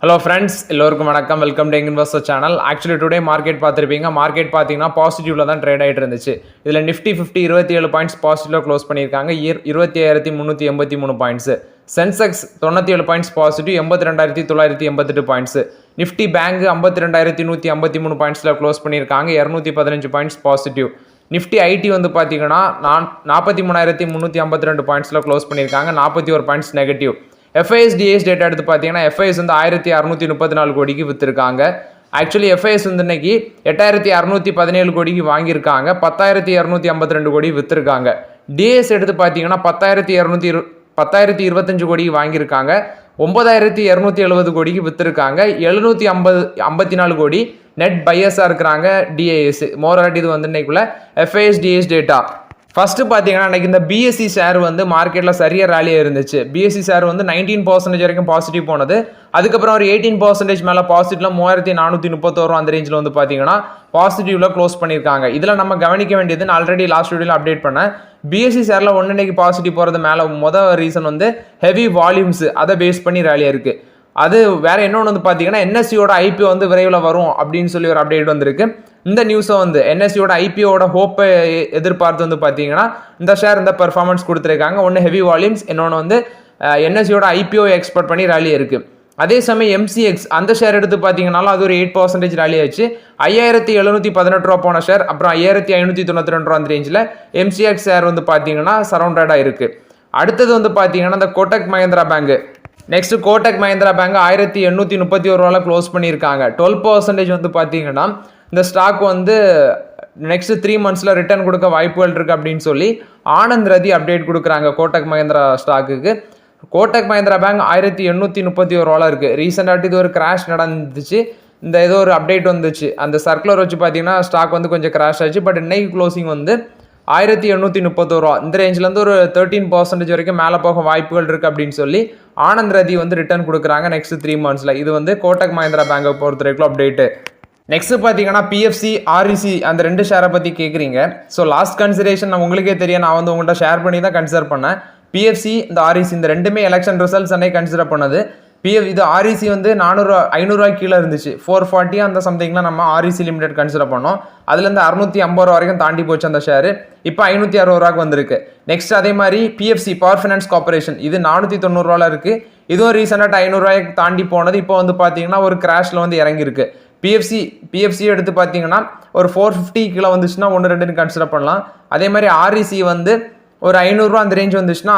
Hello friends, எல்லோருக்கும் வணக்கம். Welcome to investor channel. Actually today market பார்த்துருப்பீங்க. மார்க்கெட் பார்த்தீங்கன்னா பாசிட்டிவ்ல தான் ட்ரேட் ஆகிட்டு இருந்துச்சு. இதில் நிஃப்டி 27 பாயிண்ட்ஸ் பாசிட்டிவ்ல க்ளோஸ் பண்ணியிருக்காங்க. 25,383 points. Sensex 97 points positive, 82,988 points. Nifty bank 52,153 பாயிண்ட்ஸில் க்ளோஸ் பண்ணியிருக்காங்க. 215 பாயிண்ட்ஸ் பாசிட்டிவ். நிஃப்டி ஐடி வந்து பார்த்தீங்கன்னா 43,352 பாயிண்ட்ஸில் க்ளோஸ் பண்ணியிருக்காங்க. 41 பாயிண்ட்ஸ் நெகட்டிவ். FIS டேட்டா எடுத்து பார்த்தீங்கன்னா FIS வந்து 1,634 கோடிக்கு விற்றுருக்காங்க. ஆக்சுவலி FIS வந்து இன்னைக்கு 8,617 கோடிக்கு வாங்கியிருக்காங்க. 10,252 கோடி விற்றுருக்காங்க. டிஎஸ் எடுத்து பார்த்தீங்கன்னா 10,225 கோடிக்கு வாங்கியிருக்காங்க. 9,270 கோடிக்கு விற்றுருக்காங்க. 754 கோடி நெட் பையஸாக இருக்கிறாங்க டிஏஎஸ். மோராட் இது வந்து இன்னைக்குள்ள FIS டேட்டா. ஃபஸ்ட்டு பார்த்தீங்கன்னா இன்றைக்கி இந்த பிஎஸ்சி ஷேர் வந்து மார்க்கெட்டில் சரியாக ரேலியாக இருந்துச்சு. பிஎஸ்சி ஷேர் வந்து 19% வரைக்கும் பாசிட்டிவ் போனது. அதுக்கப்புறம் ஒரு 18% மேலே பாசிட்டிவ்ல 3,431 அந்த ரேஞ்சில் வந்து பார்த்தீங்கன்னா பாசிட்டிவ்ல க்ளோஸ் பண்ணியிருக்காங்க. இதில் நம்ம கவனிக்க வேண்டியது நான் ஆல்ரெடி லாஸ்ட் வீடியோவில் அப்டேட் பண்ணேன். பிஎஸ்சி ஷேரில் இன்னைக்கு பாசிட்டிவ் போகிறது மேலே மொதல் ரீசன் வந்து ஹெவி வால்யூம்ஸ், அதை பேஸ் பண்ணி ரேலியாக இருக்குது. அது வேற இன்னொன்று வந்து பார்த்தீங்கன்னா என்எஸ்சியோட ஐபிஓ வந்து விரைவில் வரும் அப்படின்னு சொல்லி ஒரு அப்டேட் வந்திருக்கு. இந்த நியூஸை வந்து என்எஸ்சியோட ஐபிஓட ஹோப்பை எதிர்பார்த்து வந்து பார்த்தீங்கன்னா இந்த ஷேர் இந்த பெர்ஃபார்மன்ஸ் கொடுத்துருக்காங்க. ஒன்று ஹெவி வால்யூம்ஸ், இன்னொன்று வந்து என்எஸ்சியோட ஐபிஓ எக்ஸ்பெக்ட் பண்ணி ரேலி இருக்குது. அதே சமயம் எம்சிஎக்ஸ் அந்த ஷேர் எடுத்து பார்த்தீங்கன்னாலும் அது ஒரு 8% ரேலி ஆச்சு. 5,718 ரூபா போன ஷேர், அப்புறம் 5,592 ரூபா அந்த ரேஞ்சில் எம்சிஎக்ஸ் ஷேர் வந்து பார்த்தீங்கன்னா சரௌண்டடாக இருக்குது. அடுத்தது வந்து பார்த்தீங்கன்னா இந்த Kotak Mahindra bank. Next Kotak Mahindra bank 1,831 ரூபாவில் க்ளோஸ் பண்ணியிருக்காங்க. 12% வந்து பார்த்தீங்கன்னா இந்த ஸ்டாக் வந்து நெக்ஸ்ட் 3 monthஸில் ரிட்டர்ன் கொடுக்க வாய்ப்புகள் இருக்குது அப்படின்னு சொல்லி ஆனந்த் ரதி அப்டேட் கொடுக்குறாங்க கோட்டக் மஹிந்திரா ஸ்டாக்குக்கு. கோட்டக் மஹிந்திரா பேங்க் 1,831 ரூபாவில் இருக்குது. ரீசெண்டாக இது ஒரு கிராஷ் நடந்துச்சு. இந்த ஏதோ ஒரு அப்டேட் வந்துச்சு, அந்த சர்க்குலர் வச்சு பார்த்தீங்கன்னா ஸ்டாக் வந்து கொஞ்சம் கிராஷ் ஆச்சு. பட் இன்னைக்கு க்ளோசிங் வந்து 1,831 ரூபா இந்த ரேஞ்சிலேருந்து ஒரு 13% வரைக்கும் மேலே போக வாய்ப்புகள் இருக்குது அப்படின்னு சொல்லி ஆனந்த் ரதி வந்து ரிட்டர்ன் கொடுக்குறாங்க நெக்ஸ்ட் 3 monthஸில். இது வந்து கோட்டக் மஹிந்திரா பேங்கை பொறுத்த வரைக்கும் அப்டேட்டு. நெக்ஸ்ட் பார்த்தீங்கன்னா பிஎஃப்சி ஆர்இசி அந்த 2 ஷேரை பற்றி கேட்குறீங்க. ஸோ லாஸ்ட் கன்சிடரேஷன் நான் உங்களுக்கே தெரியும், நான் வந்து உங்கள்கிட்ட ஷேர் பண்ணி தான் கன்சிடர் பண்ணேன். பிஎஃப்சி இந்த ஆர்இசி இந்த ரெண்டுமே எலெக்ஷன் ரிசல்ட்ஸ் அன்னைக்கு கன்சிடர் பண்ணது. இது ஆர்இசி வந்து 500 கீழே இருந்துச்சு. 440 அந்த சம்திங்லாம் நம்ம ஆர்இசி லிமிடெட் கன்சிடர் பண்ணோம். அதுலேருந்து 650 ரூபா வரைக்கும் தாண்டி போச்சு அந்த ஷேர். இப்போ 560 ரூபாய்க்கு வந்திருக்கு. நெக்ஸ்ட் அதே மாதிரி பிஎஃப்சி பவர் ஃபைனான்ஸ் கார்பரேஷன் இது 490 ரூபாயில் இருக்குது. இதுவும் ரீசெண்டாக 500 ரூபாய்க்கு தாண்டி போனது. இப்போ வந்து பார்த்தீங்கன்னா ஒரு கிராஷில் வந்து இறங்கியிருக்கு. பிஎஃப்சி எடுத்து பார்த்தீங்கன்னா ஒரு 450 கீழே வந்துச்சுன்னா 1-2 கன்சிடர் பண்ணலாம். அதே மாதிரி ஆர்இசி வந்து ஒரு 500 ரூபா அந்த ரேஞ்ச் வந்துச்சுன்னா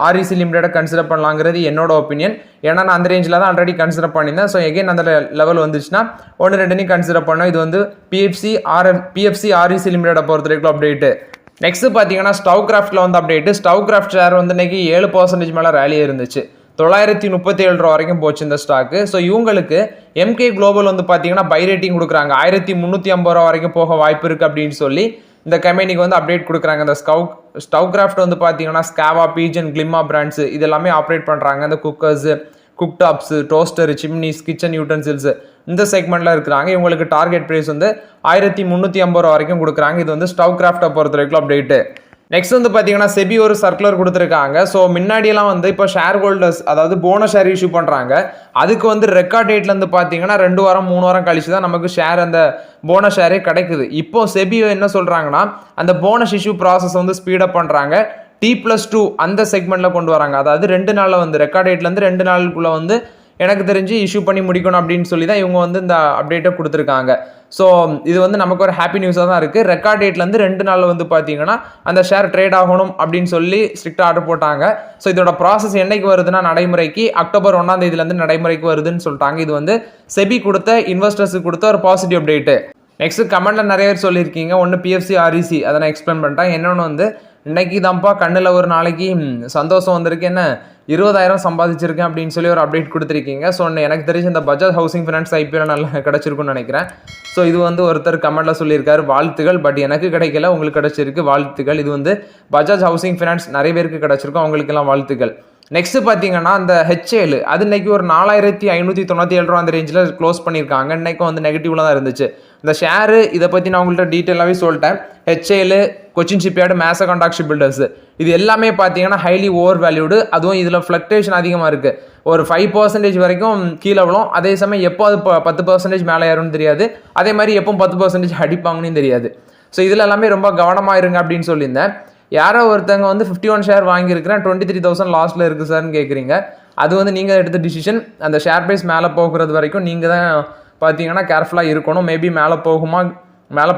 ஆர்இசி லிமிடெடை கன்சிடர் பண்ணலாங்கிறது என்னோட ஒப்பீனியன். ஏன்னா நான் அந்த ரேஞ்சில் தான் ஆல்ரெடி கன்சிடர் பண்ணியிருந்தேன். ஸோ எகைன் அந்த லெவல் வந்துச்சுன்னா 1-2 கன்சிடர் பண்ணோம். இது வந்து பிஎஃப்சி ஆர்இசி லிமிடெடை பொறுத்த வரைக்கும் அப்டேட்டு. நெக்ஸ்ட் பார்த்தீங்கன்னா ஸ்டவ் கிராஃப்டில் வந்து அப்டேட்டு. ஸ்டவ் கிராஃப்ட் ஷேர் வந்து இன்னைக்கு 7% மேலே ரேலியாக இருந்துச்சு. 937 ரூபா வரைக்கும் போச்சு இந்த ஸ்டாக்கு. ஸோ இவங்களுக்கு எம்கே குளோபல் வந்து பார்த்தீங்கன்னா பை ரேட்டிங் கொடுக்குறாங்க. 1,350 ரூபா வரைக்கும் போக வாய்ப்பு இருக்குது அப்படின்னு சொல்லி இந்த கம்பெனிக்கு வந்து அப்டேட் கொடுக்குறாங்க. இந்த ஸ்டவ் கிராஃப்ட் வந்து பார்த்தீங்கன்னா ஸ்காவா, பீஜன், கிளிமா பிராண்ட்ஸ் இது எல்லாமே ஆப்ரேட் பண்ணுறாங்க. இந்த cookers, cooktops, toaster, chimneys, kitchen utensils இந்த செக்மெண்ட்டில் இருக்கிறாங்க. இவங்களுக்கு டார்கெட் ப்ரைஸ் வந்து 1,350 ரூபா வரைக்கும் கொடுக்குறாங்க. இது வந்து ஸ்டவ் கிராஃப்டை பொறுத்த வரைக்கும் அப்டேட்டு. நெக்ஸ்ட் வந்து பார்த்தீங்கன்னா செபி ஒரு சர்க்குலர் கொடுத்துருக்காங்க. ஸோ முன்னாடியெல்லாம் வந்து இப்போ ஷேர் ஹோல்டர்ஸ் அதாவது போனஸ் ஷேர் இஷ்யூ பண்ணுறாங்க. அதுக்கு வந்து ரெக்கார்ட் டேட்லேருந்து பார்த்தீங்கன்னா 2 வாரம் 3 வாரம் கழிச்சு தான் நமக்கு ஷேர் அந்த போனஸ் ஷேரே கிடைக்குது. இப்போ செபி என்ன சொல்கிறாங்கன்னா அந்த போனஸ் இஷ்யூ ப்ராசஸ் வந்து ஸ்பீடப் பண்ணுறாங்க. T+2 அந்த செக்மெண்ட்டில் கொண்டு வராங்க. அதாவது 2 நாளில் வந்து ரெக்கார்ட் டேட்லேருந்து 2 நாளுக்குள்ளே வந்து எனக்கு தெரிஞ்சு இஷ்யூ பண்ணி முடிக்கணும் அப்படின்னு சொல்லி தான் இவங்க வந்து இந்த அப்டேட்டை கொடுத்துருக்காங்க. ஸோ இது வந்து நமக்கு ஒரு ஹாப்பி நியூஸாக தான் இருக்குது. ரெக்கார்ட் டேட்லேருந்து 2 நாளில் வந்து பார்த்தீங்கன்னா அந்த ஷேர் ட்ரேட் ஆகணும் அப்படின்னு சொல்லி ஸ்ட்ரிக்டாக ஆர்டர் போட்டாங்க. ஸோ இதோட ப்ராசஸ் என்னைக்கு வருதுன்னா நடைமுறைக்கு October 1 நடைமுறைக்கு வருதுன்னு சொல்லிட்டாங்க. இது வந்து செபி கொடுத்த இன்வெஸ்டர்ஸுக்கு கொடுத்த ஒரு பாசிட்டிவ் அப்டேட்டு. நெக்ஸ்ட் கமெண்ட்டில் நிறைய பேர் சொல்லியிருக்கீங்க. ஒன்று பிஎஃப்சி ஆர்இசி அதை நான் எக்ஸ்பிளைன் பண்ணிட்டேன். என்னொன்று வந்து இன்னைக்கு தான்ப்பா கண்ணில் ஒரு நாளைக்கு சந்தோஷம் வந்திருக்கு, என்ன 20,000 சம்பாதிச்சிருக்கேன் அப்படின்னு சொல்லி ஒரு அப்டேட் கொடுத்துருக்கீங்க. ஸோ எனக்கு தெரிஞ்ச இந்த பஜாஜ் ஹவுசிங் ஃபைனான்ஸ் ஐபிஎல் நல்லா கிடச்சிருக்குன்னு நினைக்கிறேன். ஸோ இது வந்து ஒருத்தர் கமெண்ட்டில் சொல்லியிருக்காரு வாழ்த்துகள், பட் எனக்கு கிடைக்கல, உங்களுக்கு கிடச்சிருக்கு வாழ்த்துக்கள். இது வந்து பஜாஜ் ஹவுசிங் ஃபைனான்ஸ் நிறைய பேருக்கு கிடச்சிருக்கும், அவங்களுக்கெல்லாம் வாழ்த்துக்கள். நெக்ஸ்ட் பார்த்தீங்கன்னா அந்த ஹெச்ஏஎல் அது இன்னைக்கு ஒரு 4597 ரூபா அந்த ரேஞ்சில் க்ளோஸ் பண்ணியிருக்காங்க. இன்னைக்கு வந்து நெகட்டிவ்ல தான் இருந்துச்சு இந்த ஷேரு. இதை பற்றி நான் உங்கள்கிட்ட டீட்டெயிலாகவே சொல்லிட்டேன். HAL, Cochin shipyard, Mazagon Dock ship builders இது எல்லாமே பார்த்தீங்கன்னா ஹைலி ஓவர் வேல்யூடு. அதுவும் இதில் ஃப்ளக்டேஷன் அதிகமாக இருக்குது. ஒரு 5% வரைக்கும் கீழே விழும். அதே சமயம் எப்போ அது 10% மேலே ஏறும்னு தெரியாது. அதே மாதிரி எப்போ 10% அடிப்பாங்கன்னு தெரியாது. ஸோ இதில் எல்லாமே ரொம்ப கவனமாக இருங்க அப்படின்னு சொல்லியிருந்தேன். யாரோ ஒருத்தங்க வந்து 51 ஷேர் வாங்கியிருக்கிறேன் 23,000 லாஸ்ட்டில் இருக்குது சார்னு கேட்குறீங்க. அது வந்து நீங்கள் எடுத்த டிசிஷன். அந்த ஷேர் ப்ரைஸ் மேலே போகிறது வரைக்கும் நீங்கள் தான் பார்த்தீங்கன்னா கேர்ஃபுல்லாக இருக்கணும். மேபி மேலே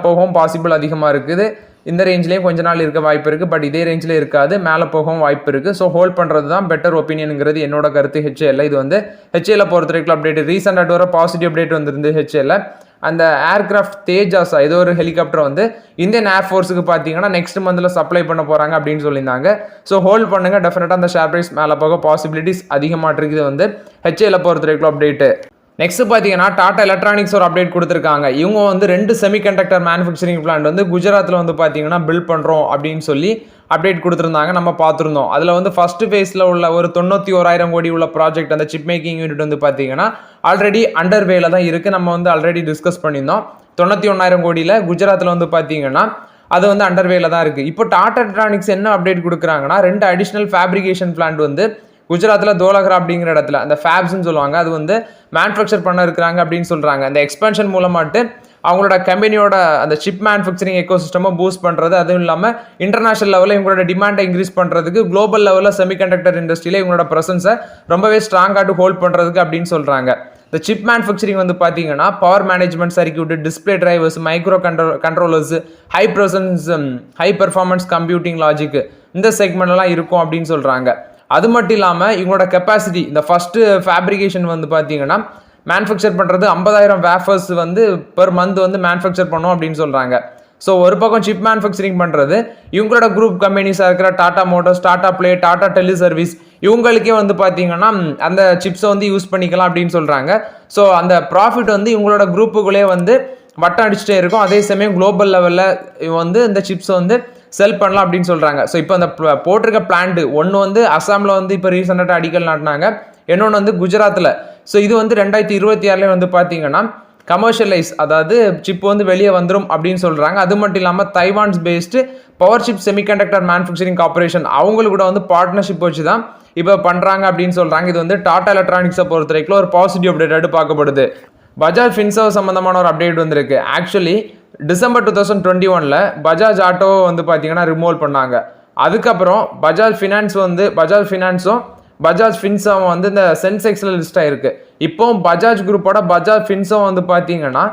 போகவும் பாசிபிள் அதிகமாக இருக்குது. இந்த ரேஞ்சிலேயும் கொஞ்ச நாள் இருக்க வாய்ப்பு இருக்குது. பட் இதே ரேஞ்சில் இருக்காது, மேலே போகவும் வாய்ப்பு இருக்குது. ஸோ ஹோல்ட் பண்ணுறது தான் பெட்டர் ஒப்பீனியனுங்கிறது என்னோட கருத்து. ஹெச்ஏஎல் இது வந்து ஹெச்ஏஎல் பொறுத்த வரைக்கும் அப்டேட் ரீசெண்டாக வர பாசிட்டிவ் அப்டேட் வந்துருந்து ஹெச்ஏஎல். அந்த ஏர்கிராஃப்ட் தேஜாஸா ஏதோ ஒரு ஹெலிகாப்டர் வந்து இந்தியன் ஏர்ஃபோர்ஸுக்கு பார்த்தீங்கன்னா நெக்ஸ்ட் மந்தில் சப்ளை பண்ண போகிறாங்க அப்படின்னு சொல்லியிருந்தாங்க. ஸோ ஹோல்ட் பண்ணுங்கள். டெஃபினட்டாக அந்த ஷேர் ப்ரைஸ் மேலே போக பாசிபிலிட்டிஸ் அதிகமாக இருக்குது வந்து ஹெச்ஏஎல் பொறுத்த வரைக்கும் அப்டேட்டு. நெக்ஸ்ட் பார்த்தீங்கன்னா டாடா எலக்ட்ரானிக்ஸ் ஒரு அப்டேட் கொடுத்துருக்காங்க. இவங்க வந்து 2 செமிகண்டக்டர் மேனுஃபேக்சரிங் பிளான்ட் வந்து குஜராத்தில் வந்து பார்த்தீங்கன்னா பில்ட் பண்ணுறோம் அப்படின்னு சொல்லி அப்டேட் கொடுத்துருந்தாங்க. நம்ம பார்த்துருந்தோம். அதில் வந்து ஃபர்ஸ்ட் ஃபேஸில் உள்ள ஒரு 91,000 கோடி உள்ள ப்ராஜெக்ட் அந்த சிப் மேக்கிங் யூனிட் வந்து பார்த்தீங்கன்னா ஆல்ரெடி அண்டர் வேல தான் இருக்குது. நம்ம வந்து ஆல்ரெடி டிஸ்கஸ் பண்ணியிருந்தோம். 91,000 கோடியில் குஜராத்தில் வந்து பார்த்தீங்கன்னா அது வந்து அண்டர் வேல தான் இருக்குது. இப்போ டாடா எலக்ட்ரானிக்ஸ் என்ன அப்டேட் கொடுக்குறாங்கன்னா 2 அடிஷ்னல் ஃபேப்ரிகேஷன் பிளான்ட் வந்து குஜராத்தில் தோலகரா அப்படிங்கிற இடத்துல அந்த ஃபேப்ஸ்ன்னு சொல்லுவாங்க அது வந்து மேனுஃபேக்சர் பண்ண இருக்கிறாங்க அப்படின்னு சொல்கிறாங்க. அந்த எக்ஸ்பென்ஷன் மூலமாட்டு அவங்களோட கம்பெனியோட அந்த சிப் மேனுஃபேக்சரிங் எக்கோசிஸ்டமை பூஸ்ட் பண்ணுறது, அதுவும் இல்லாமல் இன்டர்நேஷனல் லெவலில் இவங்களோட டிமாண்டை இன்க்ரீஸ் பண்ணுறதுக்கு, குளோபல் லெவலில் செமிகண்டக்டர் இண்டஸ்ட்ரியில் இவங்களோட ப்ரெசன்ஸை ரொம்பவே ஸ்ட்ராங்காக ஹோல்ட் பண்ணுறதுக்கு அப்படின்னு சொல்கிறாங்க. இந்த சிப் மேனுஃபேக்சரிங் வந்து பார்த்தீங்கன்னா power management circuit, display drivers, micro controllers, high performance computing logic இந்த செக்மெண்ட்லாம் இருக்கும் அப்படின்னு சொல்கிறாங்க. அது மட்டும் இல்லாமல் இவங்களோட கெப்பாசிட்டி இந்த ஃபஸ்ட்டு ஃபேப்ரிகேஷன் வந்து பார்த்தீங்கன்னா மேனுஃபேக்சர் பண்ணுறது 50,000 வேஃபர்ஸ் வந்து பெர் மந்த் வந்து மேனுஃபேக்சர் பண்ணோம் அப்படின்னு சொல்கிறாங்க. ஸோ ஒரு பக்கம் சிப் மேனுஃபேக்சரிங் பண்ணுறது இவங்களோட குரூப் கம்பெனிஸாக இருக்கிற டாடா மோட்டர்ஸ், டாடா பிளே, டாடா டெலி சர்வீஸ் இவங்களுக்கே வந்து பார்த்தீங்கன்னா அந்த சிப்ஸை வந்து யூஸ் பண்ணிக்கலாம் அப்படின்னு சொல்கிறாங்க. ஸோ அந்த ப்ராஃபிட் வந்து இவங்களோட குரூப்புக்குள்ளே வந்து வட்டம் அடிச்சுட்டே இருக்கும். அதே சமயம் குளோபல் லெவலில் வந்து இந்த சிப்ஸை வந்து செல் பண்ணலாம் அப்படின்னு சொல்கிறாங்க. ஸோ இப்போ அந்த போட்டிருக்க பிளான்ட் ஒன்று வந்து அசாமில் வந்து இப்போ ரீசெண்டாக அடிக்கல் நாட்டினாங்க, இன்னொன்று வந்து குஜராத்தில். ஸோ இது வந்து 2026 வந்து பார்த்தீங்கன்னா கமர்ஷியலைஸ், அதாவது சிப் வந்து வெளியே வந்துடும் அப்படின்னு சொல்கிறாங்க. அது மட்டும் இல்லாமல் Taiwan's based power chip semiconductor manufacturing corporation அவங்களுக்கு கூட வந்து பார்ட்னர்ஷிப் வச்சு தான் இப்போ பண்ணுறாங்க அப்படின்னு சொல்கிறாங்க. இது வந்து டாடா எலக்ட்ரானிக்ஸை பொறுத்த வரைக்கும் ஒரு பாசிட்டிவ் அப்டேட் பார்க்கப்படுது. பஜாஜ் ஃபின்சர்வ் சம்மந்தமான ஒரு அப்டேட் வந்திருக்கு. ஆக்சுவலி டிசம்பர் 2021 பஜாஜ் ஆட்டோ வந்து பார்த்தீங்கன்னா ரிமூவல் பண்ணாங்க. அதுக்கப்புறம் பஜாஜ் ஃபினான்ஸும் பஜாஜ் ஃபின்சர்வும் வந்து இந்த சென்செக்ஸில் லிஸ்ட் ஆயிருக்கு. இப்போ பஜாஜ் குரூப்போட பஜாஜ் ஃபின்சர்வ் வந்து பார்த்தீங்கன்னா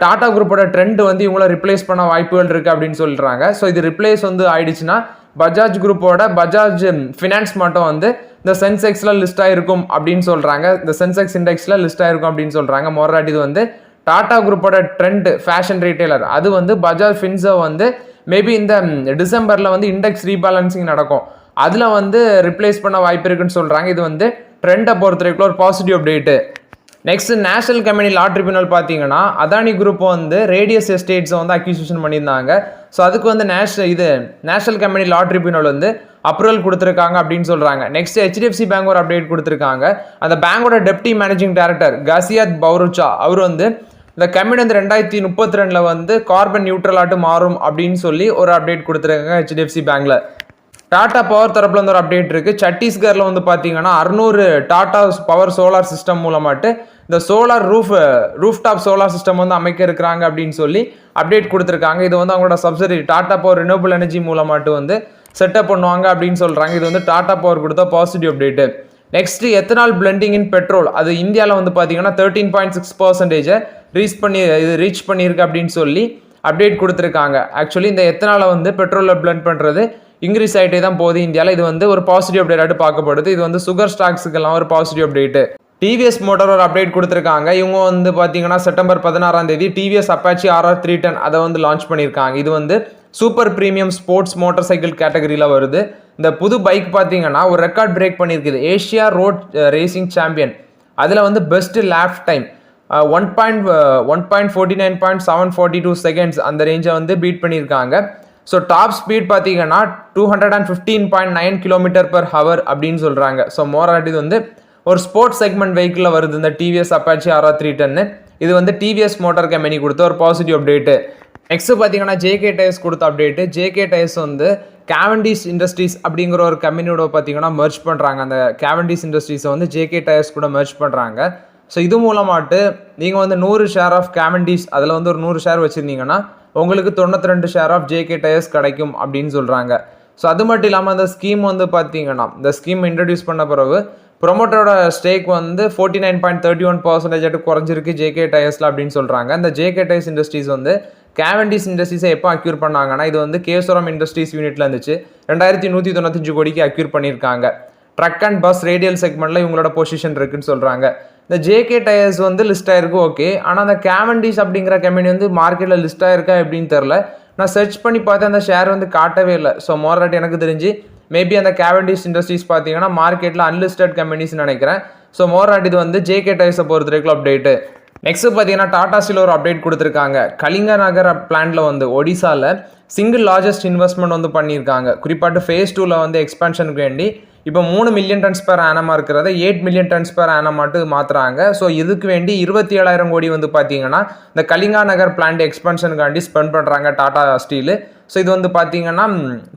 டாடா குரூப்போட ட்ரெண்ட் வந்து இவங்கள ரிப்ளேஸ் பண்ண வாய்ப்புகள் இருக்குது அப்படின்னு சொல்கிறாங்க. ஸோ இது ரிப்ளேஸ் வந்து ஆயிடுச்சுன்னா பஜாஜ் குரூப்போட பஜாஜ் ஃபினான்ஸ் மட்டும் வந்து இந்த சென்செக்ஸில் லிஸ்ட் ஆகிருக்கும் அப்படின்னு சொல்கிறாங்க. இந்த சென்செக்ஸ் இண்டெக்ஸில் லிஸ்ட் ஆகிருக்கும் அப்படின்னு சொல்கிறாங்க. மொராட்டி இது வந்து டாடா குரூப்போட ட்ரெண்ட் ஃபேஷன் ரீட்டைலர் அது வந்து பஜாஜ் ஃபின்சர்வ் வந்து மேபி இந்த டிசம்பரில் வந்து இண்டெக்ஸ் ரீபேலன்சிங் நடக்கும், அதில் வந்து ரிப்ளேஸ் பண்ண வாய்ப்பு இருக்குன்னு சொல்கிறாங்க. இது வந்து ட்ரெண்டை பொறுத்த வரைக்கும் ஒரு positive update. Next national company லா ட்ரிபியூனல் பார்த்தீங்கன்னா அதானி குரூப் வந்து ரேடியஸ் எஸ்டேட்ஸை வந்து அக்யூசிஷன் பண்ணியிருந்தாங்க. ஸோ அதுக்கு வந்து நேஷனல் கம்பெனி லா ட்ரிபியூனல் வந்து அப்ரூவல் கொடுத்துருக்காங்க அப்படின்னு சொல்கிறாங்க. நெக்ஸ்ட் HDFC பேங்க் ஒரு அப்டேட் கொடுத்துருக்காங்க. அந்த பேங்கோட டெப்டி மேனேஜிங் டைரக்டர் கசியாத் பௌருச்சா அவர் வந்து இந்த கம்பெனி வந்து 2032 வந்து கார்பன் நியூட்ரலாட்டு மாறும் அப்படின்னு சொல்லி ஒரு அப்டேட் கொடுத்துருக்காங்க HDFC பேங்க்ல. டாடா பவர் தரப்புல வந்து ஒரு அப்டேட் இருக்கு. சத்தீஸ்கர்ல வந்து பாத்தீங்கன்னா 600 டாடா பவர் சோலார் சிஸ்டம் மூலமாட்டு இந்த சோலார் ரூஃப்டாப் சோலார் சிஸ்டம் வந்து அமைக்க இருக்கிறாங்க அப்படின்னு சொல்லி அப்டேட் கொடுத்துருக்காங்க. இது வந்து அவங்களோட subsidiary Tata power renewable energy மூலமாட்டு வந்து செட்டப் பண்ணுவாங்க அப்படின்னு சொல்றாங்க. இது வந்து டாடா பவர் கொடுத்த positive update. Next ethanol blending in petrol அது இந்தியாவில் வந்து பார்த்தீங்கன்னா 13.6% ரீச் பண்ணியிருக்கு அப்படின்னு சொல்லி அப்டேட் கொடுத்துருக்காங்க. ஆக்சுவலி இந்த எத்தனாலை வந்து பெட்ரோலில் பிளெண்ட் பண்ணுறது இன்க்ரீஸ் ஆகிட்டே தான் போகுது இந்தியாவில். இது வந்து ஒரு பாசிட்டிவ் அப்டேட்டாக பார்க்கப்படுது. இது வந்து சுகர் ஸ்டாக்ஸுக்கெல்லாம் ஒரு பாசிட்டிவ் அப்டேட்டு. டிவிஎஸ் மோட்டார் ஒரு அப்டேட் கொடுத்துருக்காங்க. இவங்க வந்து பார்த்தீங்கன்னா செப்டம்பர் 16 டிவிஎஸ் அப்பாச்சி RR 310 அதை வந்து லான்ச் பண்ணியிருக்காங்க. இது வந்து super premium sports motorcycle கேட்டகரியில் வருது. இந்த புது பைக் பார்த்தீங்கன்னா ஒரு ரெக்கார்ட் பிரேக் பண்ணியிருக்குது. ஏஷியா ரோட் ரேசிங் சாம்பியன் அதில் வந்து பெஸ்ட் லேப் டைம் 1.49.742 செகண்ட்ஸ் அந்த ரேஞ்சை வந்து பீட் பண்ணியிருக்காங்க. ஸோ டாப் ஸ்பீட் பார்த்தீங்கன்னா 215.9 km/h அப்படின்னு சொல்கிறாங்க. ஸோ மோராட் இது வந்து ஒரு ஸ்போர்ட்ஸ் செக்மெண்ட் வெஹிக்கிளில் வருது இந்த டிவிஎஸ் அப்பாச்சி RR310. இது வந்து டிவிஎஸ் மோட்டார் கம்பெனி கொடுத்த ஒரு பாசிட்டிவ் அப்டேட்டு. நெக்ஸ்ட் பார்த்தீங்கன்னா ஜேகே டயர்ஸ் கொடுத்த அப்டேட்டு. ஜேகே டயர்ஸ் வந்து கேவண்டிஸ் இண்டஸ்ட்ரீஸ் அப்படிங்கிற ஒரு கம்பெனியோட பார்த்தீங்கன்னா மெர்ஜ் பண்ணுறாங்க. அந்த கேவண்டிஸ் இண்டஸ்ட்ரீஸை வந்து ஜேகே டயர்ஸ் கூட மெர்ஜ் பண்ணுறாங்க. ஸோ இது மூலமாட்டு நீங்கள் வந்து 100 ஷேர் ஆஃப் கேவண்டிஸ் அதில் வந்து ஒரு 100 ஷேர் வச்சுருந்தீங்கன்னா உங்களுக்கு 92 ஷேர் ஆஃப் ஜேகே டயர்ஸ் கிடைக்கும் அப்படின்னு சொல்கிறாங்க. ஸோ அது மட்டும் இல்லாமல் அந்த ஸ்கீம் வந்து பார்த்தீங்கன்னா இந்த ஸ்கீம் இன்ட்ரடியூஸ் பண்ண பிறகு ப்ரொமோட்டரோட ஸ்டேக் வந்து 49.31% குறைஞ்சிருக்கு ஜேகே டயர்ஸில் அப்படின்னு சொல்கிறாங்க. இந்த ஜேகே டயர்ஸ் இண்டஸ்ட்ரீஸ் வந்து கேவண்டிஸ் இண்டஸ்ட்ரீஸை எப்போ அக்யூர் பண்ணாங்கன்னா இது வந்து கேசோரம் இண்டஸ்ட்ரீஸ் யூனிட்ல இருந்துச்சு. 2195 கோடிக்கு அக்யூர் பண்ணியிருக்காங்க. ட்ரக் அண்ட் பஸ் ரேடியல் செக்மெண்ட்டில் இவங்களோட பொசிஷன் இருக்குன்னு சொல்கிறாங்க. இந்த ஜேகே டயர்ஸ் வந்து லிஸ்ட் ஆயிருக்கு ஓகே. ஆனால் அந்த கேவண்டிஸ் அப்படிங்கிற கம்பெனி வந்து மார்க்கெட்டில் லிஸ்ட் ஆயிருக்கா எப்படின்னு தெரில. நான் சர்ச் பண்ணி பார்த்தேன் அந்த ஷேர் வந்து காட்டவே இல்லை. ஸோ மோராட் எனக்கு தெரிஞ்சு மேபி அந்த கேவண்டிஸ் இண்டஸ்ட்ரீஸ் பார்த்தீங்கன்னா மார்க்கெட்டில் அன்லிஸ்டட் கம்பெனிஸ்னு நினைக்கிறேன். ஸோ மோராட் இது வந்து ஜேகே டயர்ஸை பொறுத்த வரைக்கும் அப்டேட்டு. நெக்ஸ்ட் பார்த்தீங்கன்னா டாடா ஸ்டீல் ஒரு அப்டேட் கொடுத்துருக்காங்க. கலிங்க நகர் பிளான்ட்டில் வந்து ஒடிசாவில் சிங்கிள் லார்ஜஸ்ட் இன்வெஸ்ட்மெண்ட் வந்து பண்ணியிருக்காங்க. குறிப்பாட்டு ஃபேஸ் 2ல வந்து எக்ஸ்பென்ஷனுக்கு வேண்டி இப்போ 3 மில்லியன் டன்ஸ் பெர் ஆனமாக இருக்கிறத 8 மில்லியன் டன்ஸ் பெர் ஆனம் மட்டும் மாற்றுறாங்க. ஸோ இதுக்கு வேண்டி 27,000 கோடி வந்து பார்த்தீங்கன்னா இந்த கலிங்கா நகர் பிளான்ட் எக்ஸ்பென்ஷனுக்காண்டி ஸ்பெண்ட் பண்ணுறாங்க டாடா ஸ்டீலு. ஸோ இது வந்து பார்த்தீங்கன்னா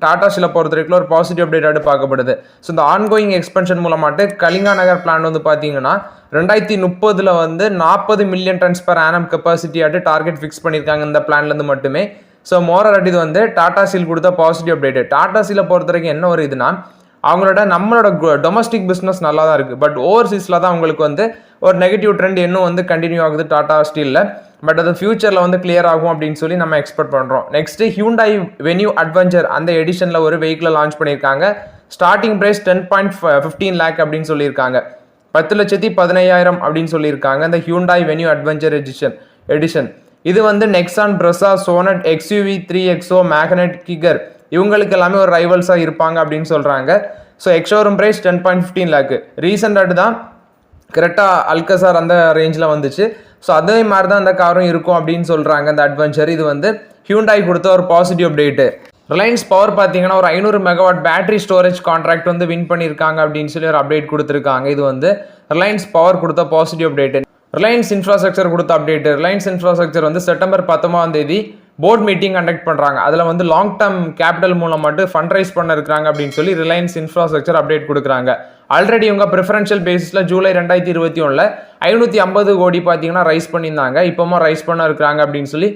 டாடா ஸ்டீலை பொறுத்த வரைக்கும் ஒரு பாசிட்டிவ் அப்டேட்டாக பார்க்கப்படுது. ஸோ இந்த ஆன்கோயிங் எக்ஸ்பென்ஷன் மூலமாட்டு கலிங்கா நகர் பிளான்ட் வந்து பார்த்தீங்கன்னா 2030 வந்து 40 மில்லியன் டன்ஸ் பெர் ஆனம் கெப்பாசிட்டியாட்டு டார்கெட் ஃபிக்ஸ் பண்ணியிருக்காங்க இந்த பிளான்லேருந்து மட்டுமே. ஸோ மோராட் இது வந்து டாடா ஸ்டீல் கொடுத்த பாசிட்டிவ் அப்டேட்டு. டாடா ஸ்டீலை பொறுத்த வரைக்கும் என்ன ஒரு இதுனா அவங்களோட நம்மளோட டொமஸ்டிக் பிஸ்னஸ் நல்லா தான் இருக்குது. பட் ஓவர்சீஸில் தான் அவங்களுக்கு வந்து ஒரு நெகட்டிவ் ட்ரெண்ட் இன்னும் வந்து கண்டினியூ ஆகுது டாடா ஸ்டீலில். பட் அது ஃபியூச்சரில் வந்து கிளியர் ஆகும் அப்படின்னு சொல்லி நம்ம எக்ஸ்பெக்ட் பண்ணுறோம். நெக்ஸ்ட்டு ஹியூண்டாய் வென்யூ அட்வென்ச்சர் அந்த எடிஷனில் ஒரு வெஹிக்கிளை லான்ச் பண்ணியிருக்காங்க. ஸ்டார்டிங் ப்ரைஸ் 10.15 lakh அப்படின்னு சொல்லியிருக்காங்க. 10,15,000 அப்படின்னு சொல்லியிருக்காங்க இந்த ஹியூண்டாய் வென்யூ அட்வென்ச்சர் எடிஷன். இது வந்து Nexon, Brezza, Sonet, XUV 3XO, Magnite, Kiger இவங்களுக்கு எல்லாமே ஒரு ரைவல்ஸாக இருப்பாங்க அப்படின்னு சொல்கிறாங்க. So ex showroom price 10.15 lakh. ரீசெண்டாட்டு தான் கரெக்டாக அல்கசார் அந்த ரேஞ்சில் வந்துச்சு. ஸோ அதே மாதிரி தான் அந்த காரும் இருக்கும் அப்படின்னு சொல்கிறாங்க இந்த அட்வென்ச்சர். இது வந்து ஹியூண்டாய் கொடுத்த ஒரு பாசிட்டிவ் அப்டேட்டு. ரிலையன்ஸ் பவர் பார்த்தீங்கன்னா ஒரு 500 மெகாவாட் பேட்டரி ஸ்டோரேஜ் கான்ட்ராக்ட் வந்து வின் பண்ணியிருக்காங்க அப்படின்னு சொல்லி ஒரு அப்டேட் கொடுத்துருக்காங்க. இது வந்து ரிலையன்ஸ் பவர் கொடுத்த பாசிட்டிவ் அப்டேட்டு. ரிலையன்ஸ் இன்ஃப்ராஸ்ட்ரக்சர் கொடுத்த அப்டேட்டு. ரிலையன்ஸ் இன்ஃப்ராஸ்ட்ரக்சர் வந்து செப்டம்பர் 19 போர்ட் மீட்டிங் கண்டக்ட் பண்ணுறாங்க. அதில் வந்து லாங் டேர்ம் கேபிட்டல் மூலம் மட்டும் ஃபண்ட் ரைஸ் பண்ண இருக்கிறாங்க அப்படின்னு சொல்லி ரிலையன்ஸ் இன்ஃப்ராஸ்ட்ரக்சர் அப்டேட் கொடுக்குறாங்க. ஆல்ரெடி இவங்க ப்ரிஃபரன்ஷியல் பேசிஸில் ஜூலை 2021 550 கோடி பார்த்தீங்கன்னா ரைஸ் பண்ணியிருந்தாங்க. இப்போமா ரைஸ் பண்ண இருக்கிறாங்க அப்படின்னு சொல்லி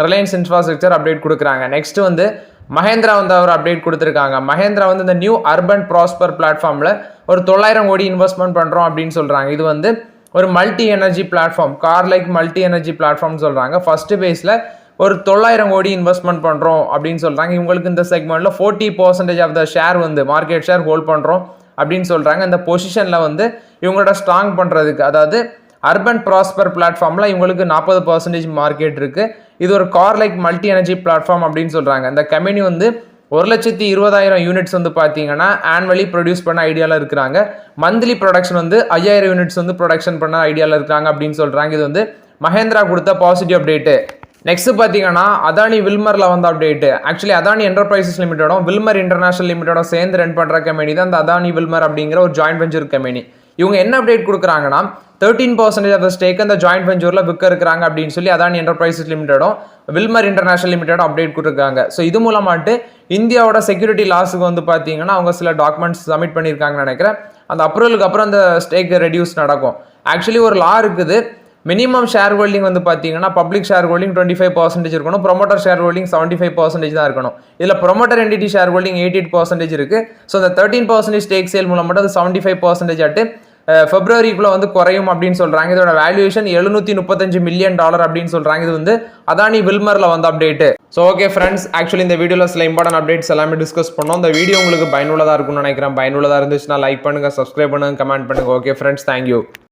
ரிலையன்ஸ் இன்ஃப்ராஸ்ட்ரக்சர் அப்டேட் கொடுக்குறாங்க. நெக்ஸ்ட் வந்து மஹேந்திரா வந்து அவர் அப்டேட் கொடுத்துருக்காங்க. மஹேந்திரா வந்து இந்த நியூ அர்பன் ப்ராஸ்பர் பிளாட்ஃபார்மில் ஒரு 900 கோடி இன்வெஸ்ட்மெண்ட் பண்ணுறோம் அப்படின்னு சொல்கிறாங்க. இது வந்து ஒரு multi energy platform, car like multi energy பிளாட்ஃபார்ம்னு சொல்கிறாங்க. ஃபர்ஸ்ட் பேஸில் ஒரு 900 கோடி இன்வெஸ்ட்மெண்ட் பண்ணுறோம் அப்படின்னு சொல்கிறாங்க. இவங்களுக்கு இந்த செக்மெண்ட்டில் 40% ஆஃப் த ஷேர் வந்து மார்க்கெட் ஷேர் ஹோல்ட் பண்ணுறோம் அப்படின்னு சொல்கிறாங்க. இந்த பொசிஷனில் வந்து இவங்களோட ஸ்ட்ராங் பண்ணுறதுக்கு, அதாவது அர்பன் ப்ராஸ்பர் பிளாட்ஃபார்மில் இவங்களுக்கு 40% மார்க்கெட் இருக்குது. இது ஒரு car like multi energy platform அப்படின்னு சொல்கிறாங்க. இந்த கம்பெனி வந்து 1,20,000 யூனிட்ஸ் வந்து பார்த்தீங்கன்னா ஆனுவலி ப்ரொடியூஸ் பண்ண ஐடியாவில் இருக்கிறாங்க. மந்த்லி ப்ரொடக்ஷன் வந்து 5,000 யூனிட்ஸ் வந்து ப்ரொடக்ஷன் பண்ண ஐடியாவில் இருக்கிறாங்க அப்படின்னு சொல்கிறாங்க. இது வந்து மஹேந்திரா கொடுத்த பாசிட்டிவ் அப்டேட்டு. நெக்ஸ்ட் பார்த்தீங்கன்னா அதானி வில்மரில் வந்து அப்டேட்டு. ஆக்சுவலி அதானி என்டர்பிரைசஸ் லிமிடெடும் வில்மர் இன்டர்நேஷனல் லிமிடெடும் சேர்ந்து ரன் பண்ணுற கம்பெனி தான் இந்த அதானி வில்மர் அப்படிங்கிற ஒரு ஜாயின்ட் வெஞ்சர் கம்பெனி. இவங்க என்ன அப்டேட் கொடுக்குறாங்கன்னா 13% ஆஃப் த ஸ்டேக் அந்த ஜாயின்ட் வெஞ்சூரில் விற்க இருக்கிறாங்க அப்படின்னு சொல்லி அதானி என்டர்பிரைசஸ் லிமிடெடும் வில்மர் இன்டர்நேஷனல் லிமிடெடும் அப்டேட் கொடுத்துருக்காங்க. ஸோ இது மூலமாட்டு இந்தியாவோட செக்யூரிட்டி லாஸுக்கு வந்து பார்த்தீங்கன்னா அவங்க சில டாக்குமெண்ட்ஸ் சப்மிட் பண்ணியிருக்காங்கன்னு நினைக்கிறேன். அந்த அப்ரூவலுக்கு அப்புறம் அந்த ஸ்டேக் ரெடியூஸ் நடக்கும். ஆக்சுவலி ஒரு லா இருக்குது. மினிமம் ஷேர் ஹோல்டிங் வந்து பார்த்தீங்கன்னா பப்ளிக் ஷேர் ஹோல்டிங் 25% இருக்கணும். ப்ரொமோட்டர் ஷேர் ஹோல்டிங் 75% தான் இருக்கணும். இதில் ப்ரொமோட்டர் என்டிட்டி ஷேர் ஹோல்டிங் 88% இருக்குது. ஸோ அந்த 13% ஸ்டேக் சேல் மூலம் மட்டும் அது 75% ஆட்டு பிப்ரவரிக்குள்ளே வந்து குறையும் அப்படின்னு சொல்கிறாங்க. இதோட வேல்யூவேஷன் $735 மில்லியன் அப்படின்னு சொல்கிறாங்க. இது வந்து அதானி வில்மரில் வந்து update. So okay friends, actually இந்த வீடியோவில் சில இம்பார்ட்டன்ட் அப்டேட்ஸ் எல்லாமே டிஸ்கஸ் பண்ணோம். இந்த வீடியோ உங்களுக்கு பயனுள்ளதாக இருக்கும்னு நினைக்கிறேன். பயனுள்ளதாக இருந்துச்சுன்னா லைக் பண்ணுங்கள், சப்ஸ்கிரைப் பண்ணுங்கள், கமெண்ட் பண்ணுங்கள். Okay friends, thank you.